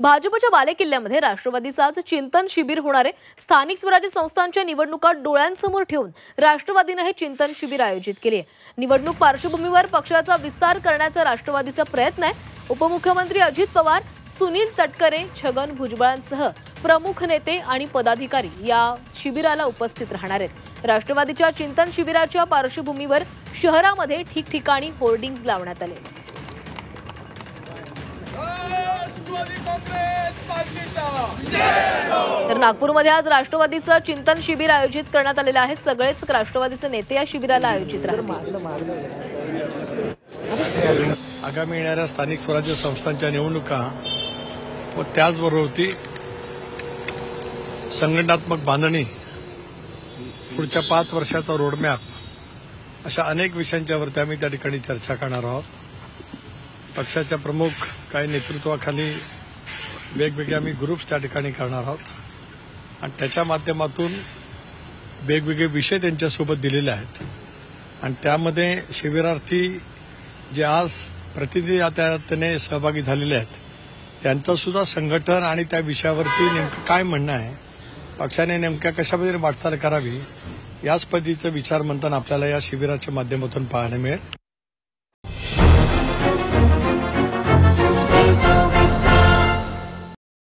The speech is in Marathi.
भाजपच्या बालेकिल्ल्यामध्ये राष्ट्रवादीचं आज चिंतन शिबिर होणार आहे। स्थानिक स्वराज्य संस्थांच्या निवडणुका डोळ्यांसमोर ठेवून राष्ट्रवादीने हे चिंतन शिबिर आयोजित केले आहे। निवडणूक पार्श्वभूमीवर पक्षाचा विस्तार करण्याचा राष्ट्रवादीचा प्रयत्न आहे। उपमुख्यमंत्री अजित पवार, सुनील तटकरे, छगन भुजबळांसह प्रमुख नेते आणि पदाधिकारी या शिबिराला उपस्थित राहणार आहेत। राष्ट्रवादीच्या चिंतन शिबिराच्या पार्श्वभूमीवर शहरामध्ये ठिकठिकाणी होर्डिंग्ज लावण्यात आले। तर नागपूरमध्ये आज राष्ट्रवादीचं चिंतन शिबिर आयोजित करण्यात आलेलं आहे। सगळेच राष्ट्रवादीचे नेते या शिबिराला आयोजित राहतील। आगामी येणाऱ्या स्थानिक स्वराज्य संस्थांच्या निवडणुका व त्याचबरोबर संघटनात्मक बांधणी, पुढच्या 5 वर्षाचा रोडमॅप अशा अनेक विषयांच्यावरती आम्ही त्या ठिकाणी चर्चा करणार आहोत। पक्षाच्या प्रमुख काही नेतृत्वाखाली वेगवेगळे आम्ही ग्रुप्स त्या ठिकाणी करणार आहोत आणि त्याच्या माध्यमातून वेगवेगळे विषय त्यांच्यासोबत दिलेले आहेत आणि त्यामध्ये शिबिरार्थी जे आज प्रतिनिधी सहभागी झालेले आहेत त्यांचं सुद्धा संघटन आणि त्या विषयावरती नेमकं काय म्हणणं आहे, पक्षाने नेमक्या कशा पद्धतीने वाटचाल करावी याच पद्धतीचं विचार मंथन आपल्याला या शिबिराच्या माध्यमातून पाहायला मिळेल।